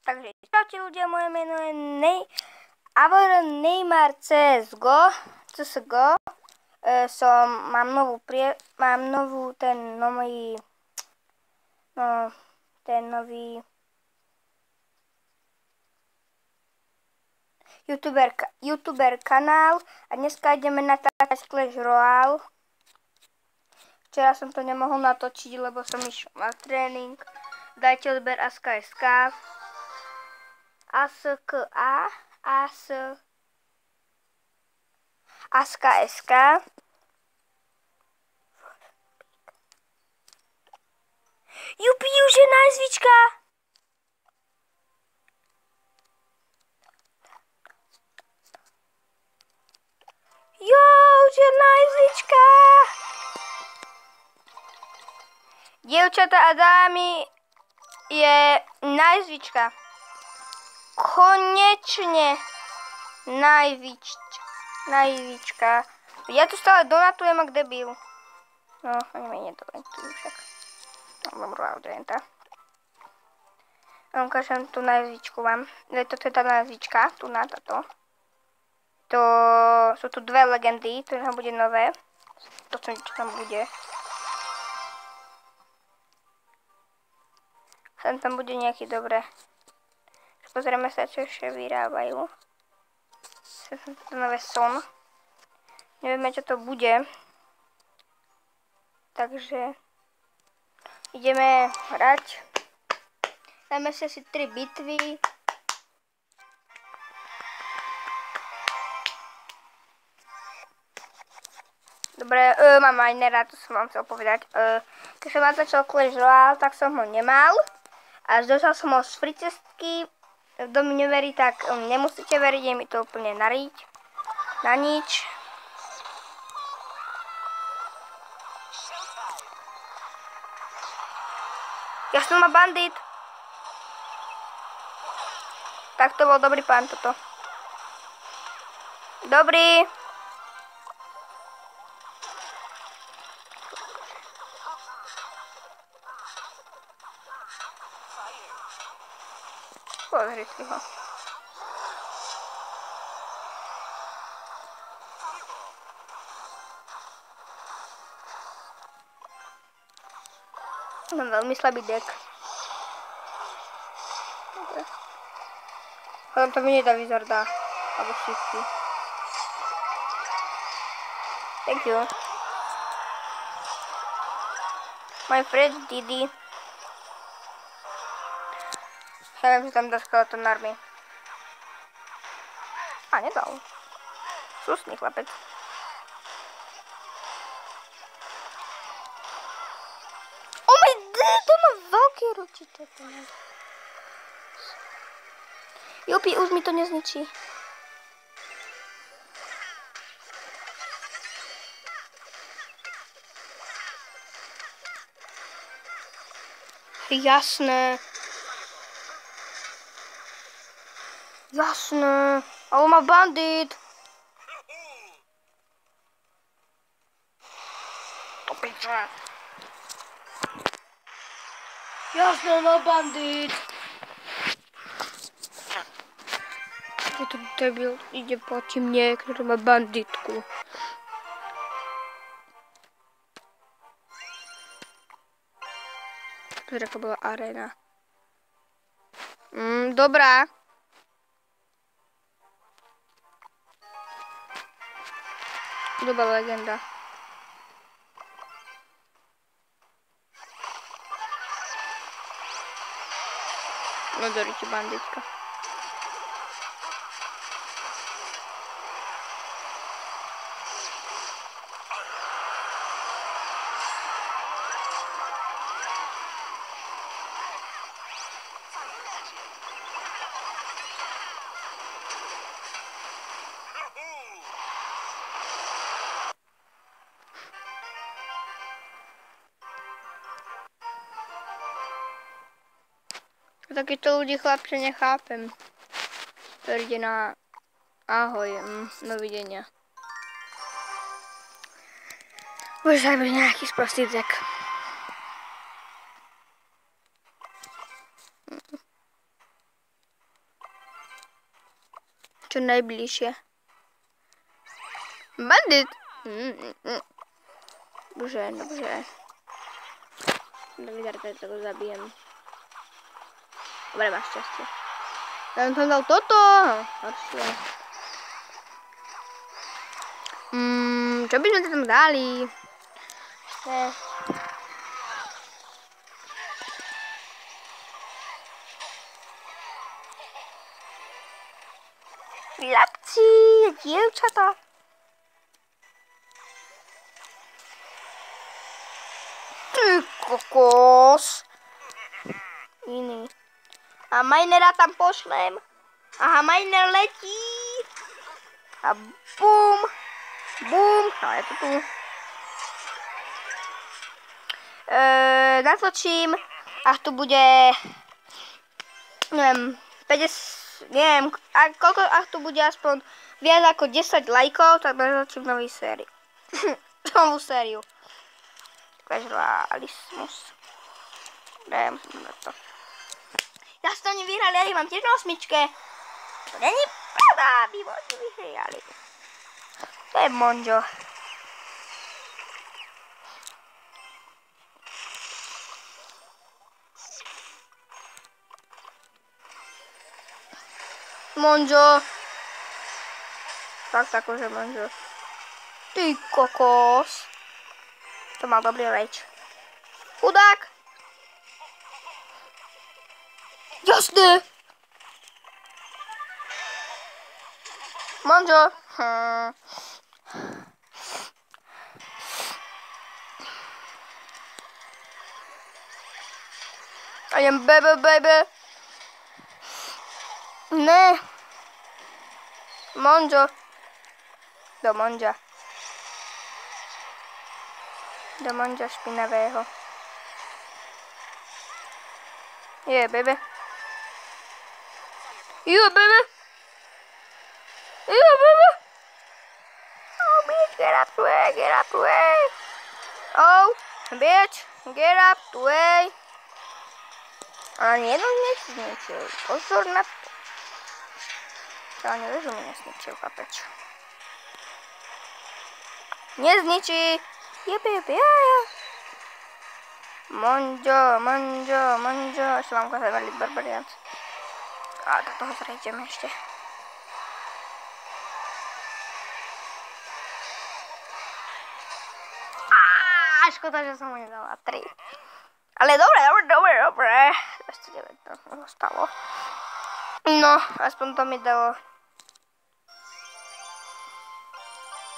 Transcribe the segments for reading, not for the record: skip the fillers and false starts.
Takže čaute ľudia, moje meno je Neymar CSGO. Mám novú ten nový YouTuber kanál a dneska ideme natáčať Clash Royale. Včera som to nemohol natočiť, lebo som išiel na tréning. Dajte odber ASK.sk. ASK.sk. Jupi, už je najzvička! Jo, už je najzvička! Dievčatá a dámy, je najzvička. Konečne najvíčka. Ja tu stále donatujem ak debil. No, ani mi nedoventujú však. Dobrá, odrenta. Ukážem tú najvíčku vám. Toto je tá najvíčka, tu na táto. Sú tu dve legendy, to tam bude nové. To čo tam bude. Tam bude nejaký dobré. Pozrieme sa, čo ešte vyrábajú. To nové son. Nevieme, čo to bude. Takže ideme hrať. Dáme si asi 3 bitvy. Dobre, mám aj nerad, to som vám chcel povedať. Keď som natáčal Clash Royale, tak som ho nemal. A dostal som ho z free cestky. Kto mi neverí, tak nemusíte veriť, je mi to úplne na nič. Ja som ma bandit. Tak to bol dobrý pán toto. Dobrý. Pozri si ho. Mám veľmi slabý deck. Dobre. Potom to mi nedá Wizarda. Alebo šifty. Thank you. My friend Didi. Ja viem, že tam dá skeleton army. A, nedal. Súsný chlapec. Oh my god, to má veľké ručičky. Jupi, už mi to nezničí. Jasné. Jasné, ale má bandit. To piče. Jasné, má bandit. Je to debil, ide proti mne, ktorý má banditku. Pozri, ako bola arena. Dobrá. Dobrá legenda. No doriti banditka. Takýchto ľudí, chlapče, nechápem. To ide na ahoj, dovidenia. Už aj bude nejaký sprostý deck. čo najbližšie. Bandit! Bože. Vydar, to go zabijem. Dobre, máš šťastie. Ja som dal toto. Horšie. Čo by sme tam dali? Chlapci, dievčatá. Ty kokos. Iný. A Minera tam pošlem. Aha, Miner letí. A bum. Bum. No, je to tu. Natočím. Ach, tu bude... Neviem, 50... Neviem, koľko, ach, tu bude aspoň viac ako 10 lajkov, tak natočím novú sériu. Novú sériu. Casualismus. Dajem na to. Ja som to nevyhrali, ja ich mám tiež na 8. To není pravda, by možno vyhrali. To je Monjo. Monjo. Tak akože Monjo. Ty kokos. To mal dobrý reč. Chudák. Jasne. Monjo. I am baby. Ne. Monjo. Do Monja. Do Monja špinavého. Yeah, baby. Yeah, baby. Yeah, baby. Oh, bitch, get up the way. Oh, bitch, get up the way. Ale jedno nesničil. Pozor na to. Ale nevežu mi nesničil, kapeč. Nezničí. Jebe. Monjo. Ešte mám ukázať Elite Barbarians. A do toho zrejdeme ešte. Škoda, že som mu nedala 3. Ale dobre. 209 to stalo. No, aspoň to mi dalo.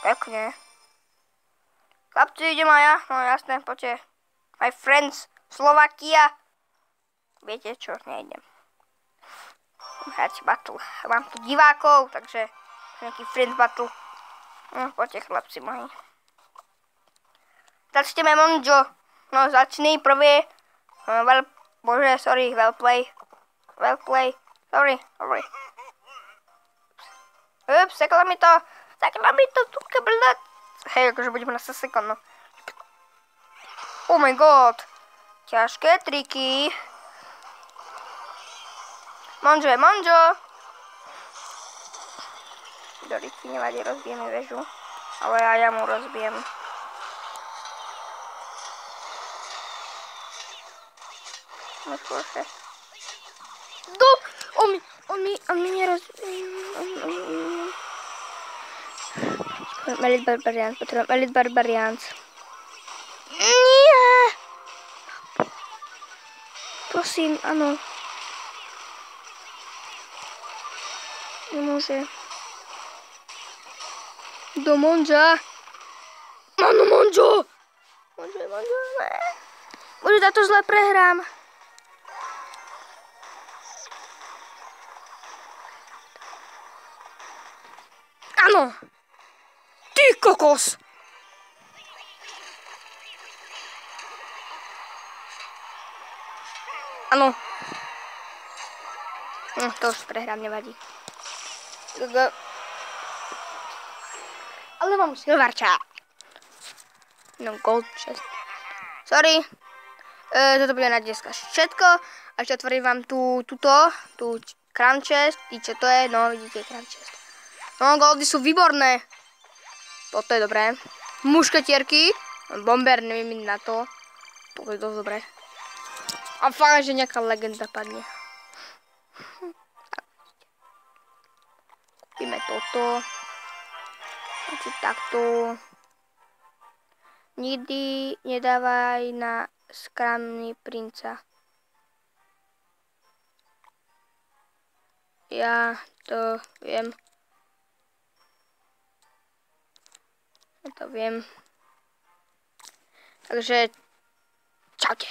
Pekne. Chlapci, idem aj ja. No jasné, poďte. My friends, Slovakia. Viete čo, nejdem. Hrať battle. Mám tu divákov, takže nejaký friend battle. No, poďte chlapci moji. Začneme Monjo. No, začni prvý. Well play. Sorry. Ups, sekla mi to tu kabelát. Hej, akože budeme na 100 sekund, no. Oh my god. Ťažké triky. Monjo. Doriky, nevadí, rozbijeme väžu. Ale ja mu rozbijem. No skôršie. On mi nerozbije. Potrebujem Elite Barbarians. Nie! Prosím, áno. Nemôže. Do Monja. Áno, Monjo! Monjo, ne. Bože, táto zle prehrám. Áno. Ty kokos! Áno. To už prehrám, nevadí. Ale mám silverča. No, gold chest. Sorry. Toto bude na dneska všetko. A ešte otvorím vám tú crown chest. I čo to je? No, vidíte crown chest. No, goldy sú výborné. Toto je dobré. Mušketierky. Bomber, neviem na to. To je dosť dobré. A fakt, že nejaká legenda padne. Kúpime toto. Asi takto. Nikdy nedávaj na skramný princa. Ja to viem. Ja to viem. Takže čaute.